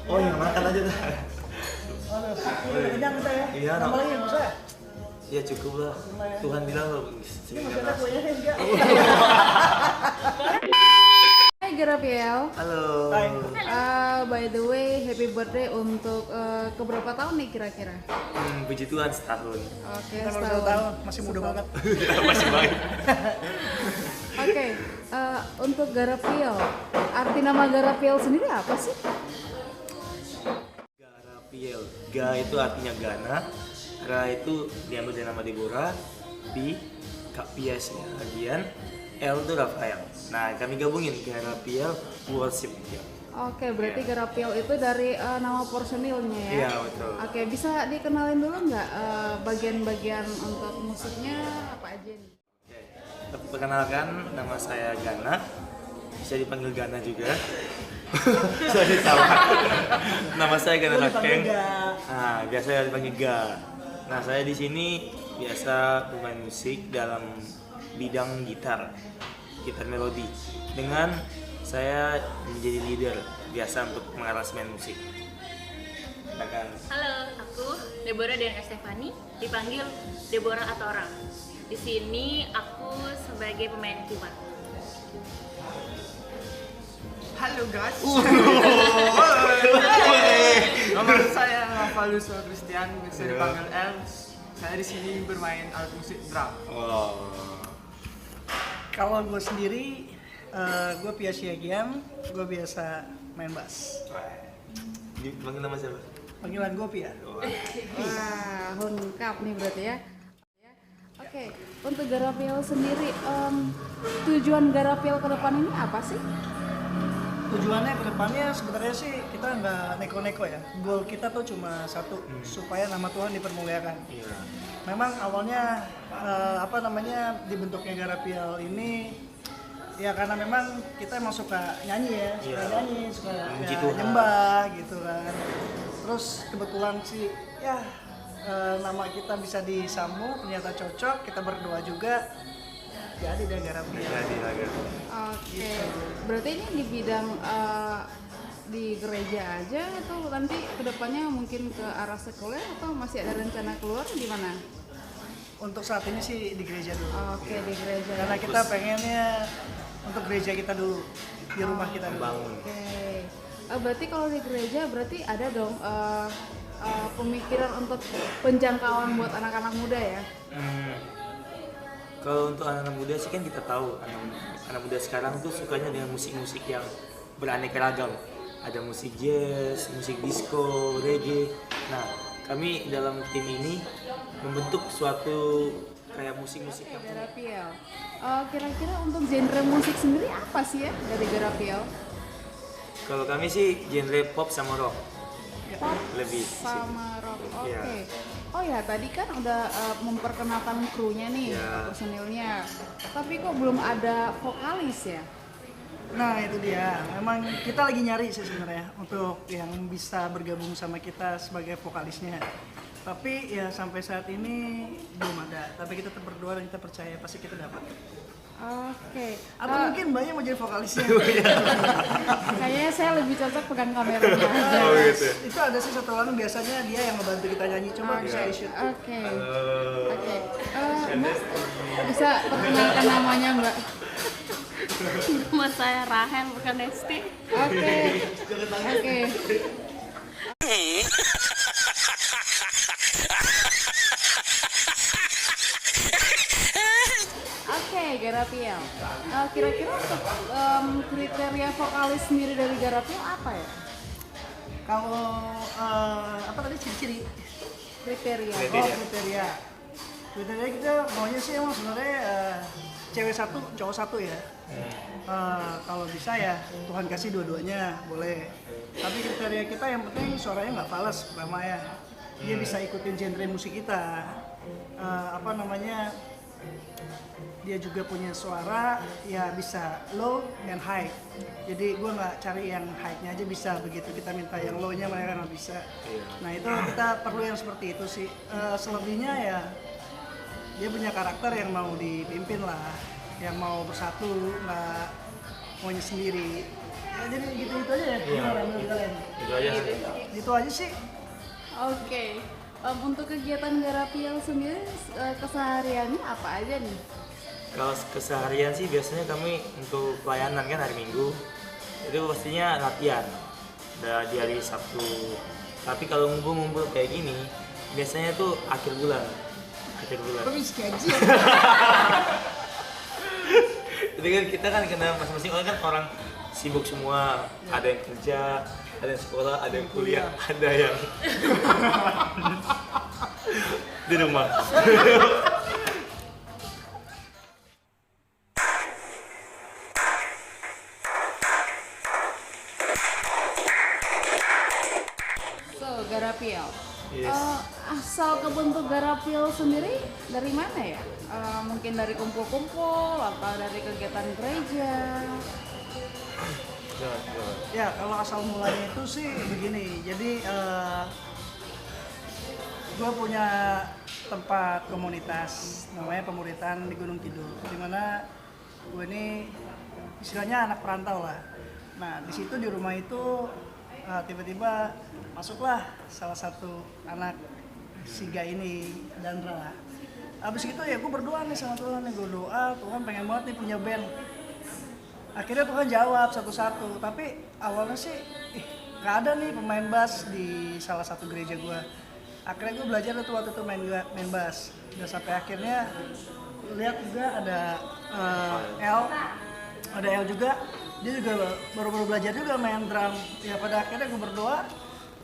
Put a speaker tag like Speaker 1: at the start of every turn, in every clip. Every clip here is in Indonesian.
Speaker 1: Oh yang makan aja dah.
Speaker 2: Kenyang kita ya?
Speaker 1: Iya,
Speaker 2: Tambah lagi bisa ya?
Speaker 1: Ya cukup lah. Tuhan bilang
Speaker 2: Ini masih ada kuenya nih enggak?
Speaker 3: Hai Garapiel.
Speaker 1: Halo.
Speaker 2: Hai.
Speaker 3: By the way, happy birthday untuk keberapa tahun nih kira-kira?
Speaker 1: Puji Tuhan setahun.
Speaker 3: Oke,
Speaker 2: Kita baru 1
Speaker 3: setahun.
Speaker 2: tahun, masih muda banget.
Speaker 1: Masih baik.
Speaker 3: Oke, untuk Garapiel, arti nama Garapiel sendiri apa sih?
Speaker 1: Garapiel. Ga itu artinya Gana. Ra itu diambil dari nama Deborah. Pi, Kak Pias ya. Bagian L itu Rafael. Nah kami gabungin Garapiel Worship ya.
Speaker 3: Oke, berarti Garapiel itu dari nama personilnya ya?
Speaker 1: Iya betul.
Speaker 3: Oke, bisa dikenalin dulu nggak bagian-bagian untuk musiknya apa aja nih?
Speaker 1: Oke. Perkenalkan, nama saya Gana. Bisa dipanggil Gana juga. Sorry salah. Nama saya Gana Rakeng. Nah, biasa dipanggil Ga. Nah, saya di sini biasa bermain musik dalam bidang gitar melodi. Dengan saya menjadi leader biasa untuk mengaransemen musik. Silakan.
Speaker 4: Halo, aku Deborah dan Estefani, dipanggil Deborah atau orang. Di sini aku sebagai pemain keyboard.
Speaker 5: Halo guys. Nama saya Rafaelus Christian, bisa dipanggil Els. Saya di sini bermain alat musik drum.
Speaker 1: Wow.
Speaker 2: Kalau gue sendiri, gue Pia Siagian, gue biasa main bass.
Speaker 1: Dipanggil nama siapa?
Speaker 2: Panggilan gue Pia.
Speaker 3: Wah, lengkap nih berarti ya. Oke, untuk Garapiel sendiri, tujuan Garapiel ke depan ini apa sih?
Speaker 2: Tujuannya ke depannya sebenarnya sih kita nggak neko-neko ya. Goal kita tuh cuma satu, supaya nama Tuhan dipermuliakan.
Speaker 1: Iya.
Speaker 2: Memang awalnya dibentuknya Garapiel ini ya karena memang kita emang suka nyanyi ya, suka
Speaker 1: Iya.
Speaker 2: nyanyi, suka
Speaker 1: Memuji
Speaker 2: ya,
Speaker 1: Tuhan.
Speaker 2: nyembah gitu kan. Terus kebetulan sih ya nama kita bisa disambung, ternyata cocok, kita berdoa juga. Jadi dia Garapiel.
Speaker 1: Jadi lagi.
Speaker 3: Oke, berarti ini di bidang di gereja aja atau nanti kedepannya mungkin ke arah sekuler atau masih ada rencana keluar di mana?
Speaker 2: Untuk saat ini sih di gereja dulu.
Speaker 3: Oke, di gereja.
Speaker 2: Karena kita pengennya untuk gereja kita dulu, di rumah kita dulu.
Speaker 1: Bangun.
Speaker 3: Oke, berarti kalau di gereja berarti ada dong pemikiran untuk penjangkauan buat anak-anak muda ya?
Speaker 1: Kalau untuk anak-anak muda sih kan kita tahu anak muda sekarang tuh sukanya dengan musik-musik yang beraneka ragam. Ada musik jazz, musik disco, reggae. Nah, kami dalam tim ini membentuk suatu kayak musik-musik yang
Speaker 3: Garapiel. Kira-kira untuk genre musik sendiri apa sih ya dari Garapiel?
Speaker 1: kalau kami sih genre pop sama rock.
Speaker 3: Pop
Speaker 1: Lebih
Speaker 3: sama rock. Oke.
Speaker 1: Iya.
Speaker 3: Oh ya, tadi kan udah memperkenalkan krunya nih,
Speaker 1: Iya.
Speaker 3: personilnya. Tapi kok belum ada vokalis ya?
Speaker 2: Nah itu dia, memang kita lagi nyari sih sebenarnya untuk yang bisa bergabung sama kita sebagai vokalisnya. Tapi ya sampai saat ini belum ada. Tapi kita tetap berdoa dan kita percaya pasti kita dapat.
Speaker 3: Oke.
Speaker 2: Atau mungkin Mbaknya mau jadi vokalisnya.
Speaker 3: Kayaknya saya lebih cocok pegang kameranya aja.
Speaker 2: Itu ada sih satu orang biasanya dia yang ngebantu kita nyanyi. Coba bisa di-shoot.
Speaker 3: Oke. Oke. Mbak, bisa perkenalkan namanya Mbak?
Speaker 4: Nama saya Rahel, bukan Nesti.
Speaker 3: Oke. Oke. Oke, Garapiel. Kira-kira untuk kriteria vokalis sendiri dari Garapiel apa ya?
Speaker 2: Kalau apa tadi ciri-ciri?
Speaker 3: Kriteria.
Speaker 2: Oh kriteria. Kriteria kita maunya sih emang sebenarnya cewek satu, cowok satu ya. Kalau bisa ya Tuhan kasih dua-duanya boleh. Tapi kriteria kita yang penting suaranya nggak fals pertama ya. Dia bisa ikutin genre musik kita. Dia juga punya suara ya bisa low dan high. Jadi gue nggak cari yang high-nya aja bisa, begitu kita minta yang low-nya mereka nggak bisa. Nah itu kita perlu yang seperti itu sih. Selebihnya ya dia punya karakter yang mau dipimpin lah, yang mau bersatu, nggak maunya sendiri. Ya, jadi gitu-gitu aja ya. Gimana menurut kalian?
Speaker 1: Itu aja sih.
Speaker 2: Itu aja sih.
Speaker 3: Oke. Untuk kegiatan Garapiel sendiri kesehariannya apa aja nih?
Speaker 1: Kalau keseharian sih biasanya kami untuk pelayanan kan hari Minggu itu pastinya latihan di hari Sabtu. Tapi kalau ngumpul-ngumpul kayak gini biasanya tuh akhir bulan.
Speaker 2: Habis gaji ya.
Speaker 1: Jadi kan kita kan kena masing-masing orang kan orang sibuk semua, ada yang kerja, ada yang sekolah, ada yang kuliah, ada yang di rumah.
Speaker 3: So, Garapiel.
Speaker 1: Yes.
Speaker 3: Asal kebentuk Garapiel sendiri dari mana ya? Mungkin dari kumpul-kumpul atau dari kegiatan gereja?
Speaker 2: Ya, kalau asal mulanya itu sih begini. Jadi gue punya tempat komunitas namanya Pemuritan di Gunung Kidul. Dimana gue ini istilahnya anak perantau lah. Nah, di situ di rumah itu tiba-tiba masuklah salah satu anak Siga ini, Dandra. Abis itu ya gue berdoa nih sama Tuhan, gue doa Tuhan pengen banget nih punya band. Akhirnya Tuhan jawab satu-satu, tapi awalnya sih gak ada nih pemain bass di salah satu gereja gue. Akhirnya gue belajar tuh waktu itu main bass, dan sampai akhirnya lihat juga ada L juga, dia juga baru-baru belajar juga main drum. Ya pada akhirnya gue berdoa,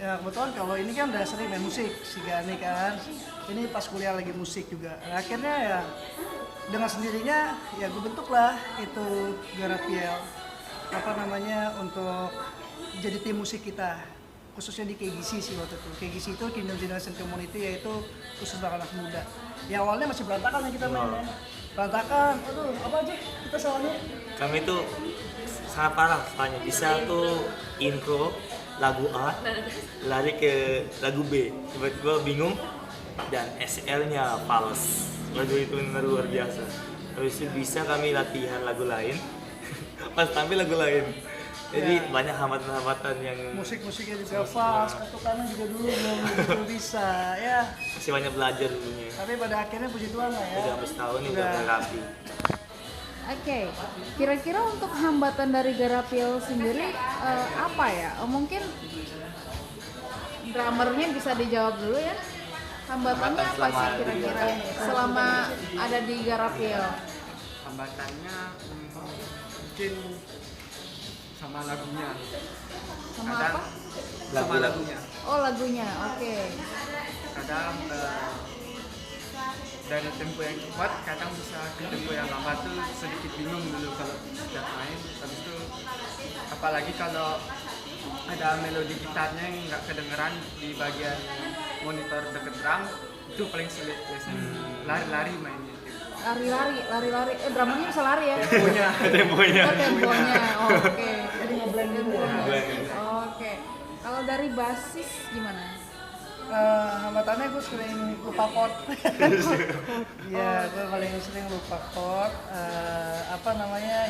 Speaker 2: ya kebetulan kalau ini kan udah sering main musik, si Gani kan, ini pas kuliah lagi musik juga. Nah, akhirnya ya dengan sendirinya ya gue bentuklah itu Garapiel untuk jadi tim musik kita, khususnya di KGC sih waktu itu. KGC itu Kingdom Generation Community, yaitu khusus untuk anak muda. Ya awalnya masih berantakan ya kita mainnya, berantakan. Aduh, apa aja kita salahnya?
Speaker 1: Kami tuh sangat parah soalnya bisa tuh intro lagu A lari ke lagu B, tiba-tiba bingung dan SL-nya fals. Lagu itu benar luar biasa. Habis itu bisa kami latihan lagu lain, pas tampil lagu lain. Jadi banyak hambatan-hambatan yang
Speaker 2: Musiknya juga fals, ketukannya juga dulu belum bisa ya.
Speaker 1: masih banyak belajar dulunya.
Speaker 2: Tapi pada akhirnya puji Tuhan lah ya.
Speaker 1: Udah habis tahun ini udah rapi.
Speaker 3: Oke, kira-kira untuk hambatan dari Garapiel sendiri apa ya? Mungkin drummernya bisa dijawab dulu ya. Hambatannya apa sih kira-kira selama ada di Garapiel?
Speaker 5: Hambatannya mungkin sama lagunya.
Speaker 3: Sama
Speaker 5: Kadang
Speaker 3: apa?
Speaker 5: sama lagunya.
Speaker 3: Oh, lagunya. Oke.
Speaker 5: Kadang dari tempo yang cepat, kadang bisa ke tempo yang lambat tuh sedikit bingung dulu kalau sudah main. Habis itu apalagi kalau ada melodi gitarnya yang nggak kedengeran di bagian monitor deket drum, itu paling sulit biasanya. Lari-lari mainnya.
Speaker 3: Lari. Drummernya bisa lari ya?
Speaker 5: Temponya.
Speaker 1: Temponya.
Speaker 3: Oh, temponya. Oke.
Speaker 2: Jadi ngeblend gitu ya.
Speaker 3: Oke. Kalau dari basis gimana?
Speaker 2: Hambatannya gue sering lupa chord. Iya, gue paling sering lupa chord.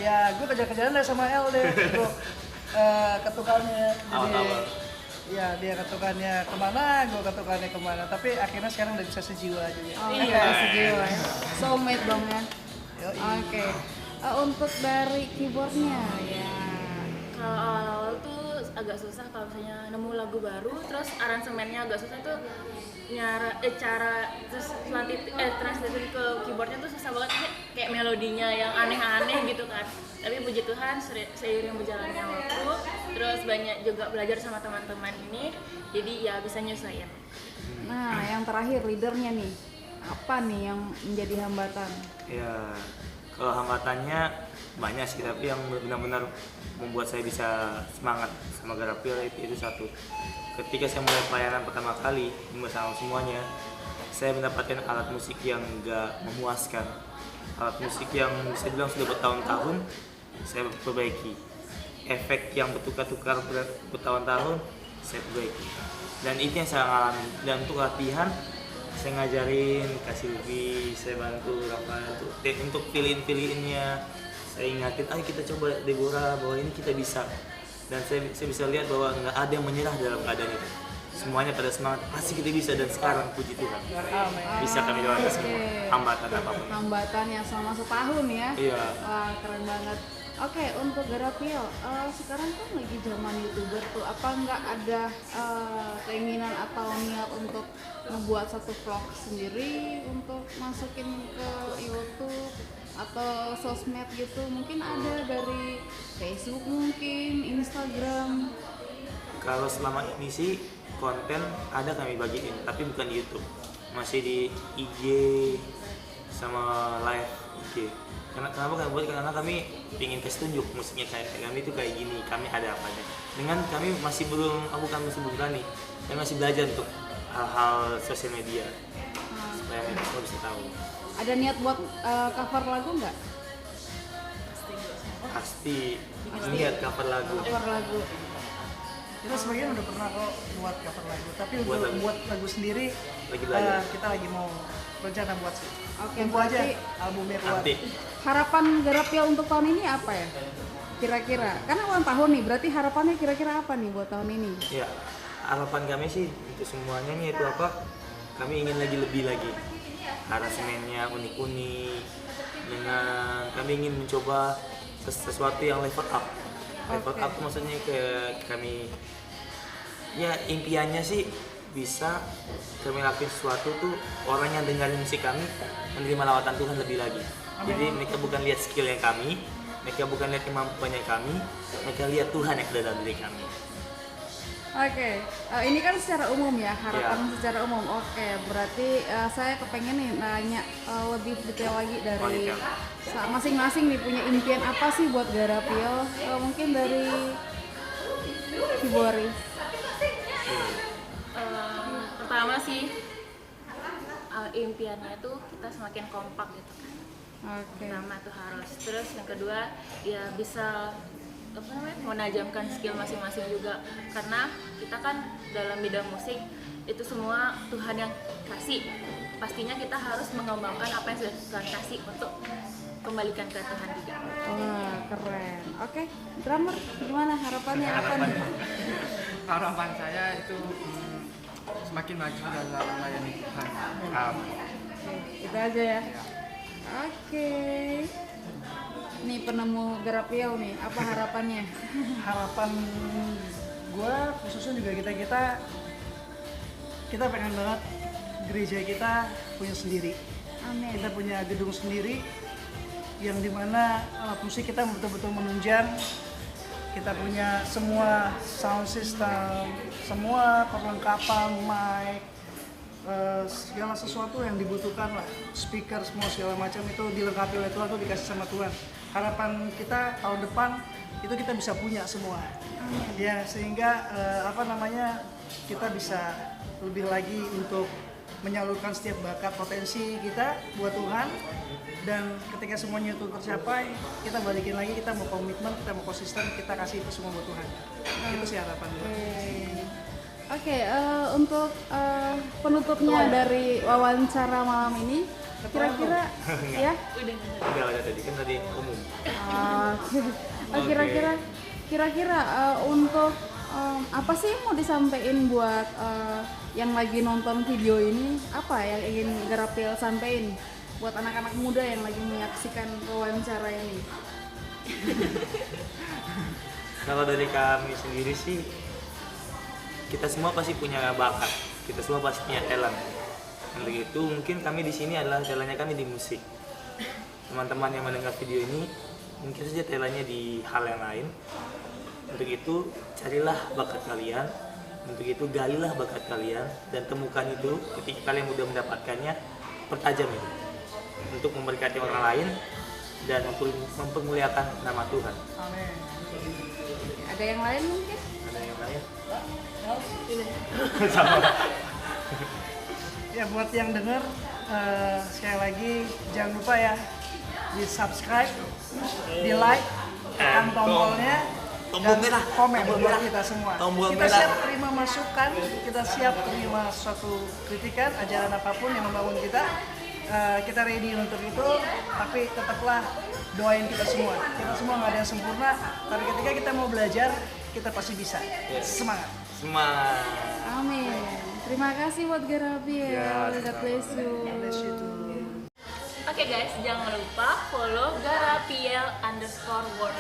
Speaker 2: Ya gue kejar-kejaran deh sama L deh. Gue ketukannya. Jadi ya dia ketukannya kemana, gue ketukannya kemana. Tapi akhirnya sekarang udah bisa sejiwa juga.
Speaker 3: Oh, iya, sejiwa ya. Soulmate dong ya.
Speaker 2: Yoi.
Speaker 3: Oke. Untuk dari keyboardnya ya.
Speaker 4: Kalau awal-awal tuh agak susah kalau misalnya nemu lagu baru, terus aransemennya agak susah tuh cara terus translate ke keyboardnya tuh susah banget, kayak melodinya yang aneh-aneh gitu kan. Tapi puji Tuhan seiring berjalannya waktu, terus banyak juga belajar sama teman-teman ini, jadi ya bisa nyesuaiin.
Speaker 3: Nah, yang terakhir leadernya nih. Apa nih yang menjadi hambatan?
Speaker 1: Ya, kalau hambatannya banyak sih, tapi yang benar-benar membuat saya bisa semangat sama Garapiel itu satu. Ketika saya mulai pelayanan pertama kali bersama semuanya, saya mendapatkan alat musik yang gak memuaskan. Alat musik yang saya bilang sudah bertahun-tahun saya perbaiki. Efek yang bertukar-tukar bertahun-tahun saya perbaiki. Dan itu yang saya alami. Dan untuk latihan saya ngajarin, kasih lebih, saya bantu Rafael untuk pilihin-pilihinnya. Saya ingatin, ayo kita coba Deborah bahwa ini kita bisa. Dan saya bisa lihat bahwa nggak ada yang menyerah dalam keadaan itu. Semuanya pada semangat, pasti kita bisa, dan sekarang puji Tuhan bisa kami lewati semua hambatan apapun.
Speaker 3: Hambatan yang selama setahun ya.
Speaker 1: Iya.
Speaker 3: Wah, keren banget. Oke, untuk Garapio, sekarang kan lagi zaman YouTuber tuh, apa nggak ada keinginan atau niat untuk membuat satu vlog sendiri untuk masukin ke YouTube atau sosmed gitu? Mungkin ada dari Facebook, mungkin Instagram.
Speaker 1: Kalau selama ini sih konten ada kami bagiin, tapi bukan di YouTube, masih di IG sama live IG. Kenapa kami buat? Karena kami ingin kasih tunjuk musiknya kayak kami itu kayak gini, kami ada apanya. Dengan kami masih belum, aku kan masih belum berani, kami masih belajar untuk hal-hal sosial media supaya mereka semua bisa tahu.
Speaker 3: Ada niat buat cover lagu nggak?
Speaker 1: Pasti niat cover lagu.
Speaker 3: Cover lagu.
Speaker 2: Kita sebagian udah pernah kok buat cover lagu, tapi
Speaker 1: Buat
Speaker 2: untuk
Speaker 1: lagu.
Speaker 2: buat lagu sendiri
Speaker 1: Lagi belajar.
Speaker 2: kita lagi mau rencana buat sih.
Speaker 3: Oke,
Speaker 2: Tunggu aja
Speaker 3: berarti
Speaker 2: albumnya keluar.
Speaker 1: Nanti
Speaker 3: harapan Garapio untuk tahun ini apa ya? Kira-kira, karena ulang tahun nih, berarti harapannya kira-kira apa nih buat tahun ini?
Speaker 1: ya, harapan kami sih untuk semuanya nih itu apa? Kami ingin lebih lagi. Aransemennya unik-unik. Dengan kami ingin mencoba sesuatu yang level up. Level
Speaker 3: Oke.
Speaker 1: up tuh maksudnya ke kami, ya impiannya sih bisa kami lakuin sesuatu tuh orang yang dengerin musik kami menerima lawatan Tuhan lebih lagi. Jadi mereka bukan lihat skill yang kami, mereka bukan lihat kemampuannya kami, mereka lihat Tuhan yang ada dalam diri kami.
Speaker 3: Oke, ini kan secara umum ya, harapan secara umum. Oke, berarti saya kepengen nih nanya lebih detail lagi dari masing-masing nih, punya impian apa sih buat Garapio? Mungkin dari Hibori.
Speaker 4: Pertama sih impiannya itu kita semakin kompak gitu kan.
Speaker 3: Oke.
Speaker 4: Pertama tuh harus. Terus yang kedua ya bisa menajamkan skill masing-masing juga, karena kita kan dalam bidang musik itu semua Tuhan yang kasih. Pastinya kita harus mengembangkan apa yang sudah Tuhan kasih untuk kembalikan ke Tuhan juga.
Speaker 3: Wah, keren. Oke, drummer gimana harapannya apa nih?
Speaker 5: Harapan saya itu semakin maju dalam melayani Tuhan.
Speaker 3: Itu aja ya. Oke. Nih penemu Garapio nih, apa harapannya?
Speaker 2: Harapan gue khususnya juga kita pengen banget gereja kita punya sendiri.
Speaker 3: Amin.
Speaker 2: Kita punya gedung sendiri yang dimana alat musik kita betul-betul menunjang. Kita punya semua sound system, semua perlengkapan mic, segala sesuatu yang dibutuhkan lah, speaker semua segala macam itu dilengkapi oleh Tuhan, itu dikasih sama Tuhan. Harapan kita tahun depan itu kita bisa punya semua. Ya, sehingga kita bisa lebih lagi untuk menyalurkan setiap bakat potensi kita buat Tuhan, dan ketika semuanya itu tercapai kita balikin lagi, kita mau komitmen, kita mau konsisten, kita kasih itu semua buat Tuhan. Itu sih harapan gue.
Speaker 3: Oke, untuk penutupnya dari wawancara malam ini, kira-kira ya?
Speaker 1: Udah ada tadi kan tadi umum.
Speaker 3: Kira-kira untuk apa sih yang mau disampaikan buat yang lagi nonton video ini? Apa yang ingin Garapio sampaikan buat anak-anak muda yang lagi menyaksikan wawancara ini?
Speaker 1: Kalau dari kami sendiri sih, kita semua pasti punya bakat, kita semua pasti punya talent. Untuk itu mungkin kami di sini adalah talentnya kami di musik. Teman-teman yang mendengar video ini mungkin saja talentnya di hal yang lain. Untuk itu carilah bakat kalian, untuk itu galilah bakat kalian dan temukan itu. Ketika kalian mudah mendapatkannya, pertajam itu untuk memberkati orang lain dan mempermuliakan nama Tuhan.
Speaker 2: Amin.
Speaker 3: Ada yang lain mungkin?
Speaker 1: Ada yang lain?
Speaker 2: Ya, buat yang denger, sekali lagi jangan lupa ya di subscribe, di like, tekan tombolnya,
Speaker 1: tombol
Speaker 2: dan
Speaker 1: merah,
Speaker 2: komen
Speaker 1: tombol
Speaker 2: buat
Speaker 1: merah.
Speaker 2: kita semua.
Speaker 1: Tombol
Speaker 2: Kita
Speaker 1: merah.
Speaker 2: siap terima masukan, kita siap terima suatu kritikan, ajaran apapun yang membangun kita. Kita ready untuk itu, tapi tetaplah doain kita semua. Kita semua nggak ada yang sempurna, tapi ketika kita mau belajar, kita pasti bisa.
Speaker 1: Yes.
Speaker 2: Semangat.
Speaker 1: Semangat.
Speaker 3: Amin. Terima kasih buat Garapiel.
Speaker 1: Ya,
Speaker 3: God bless you.
Speaker 2: Bless you too.
Speaker 4: Oke guys, jangan lupa follow Garapiel_world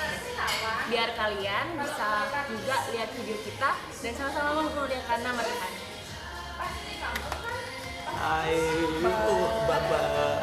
Speaker 4: biar kalian bisa juga lihat video kita dan sama-sama mengukur yang karena mereka.
Speaker 1: Hai, bye.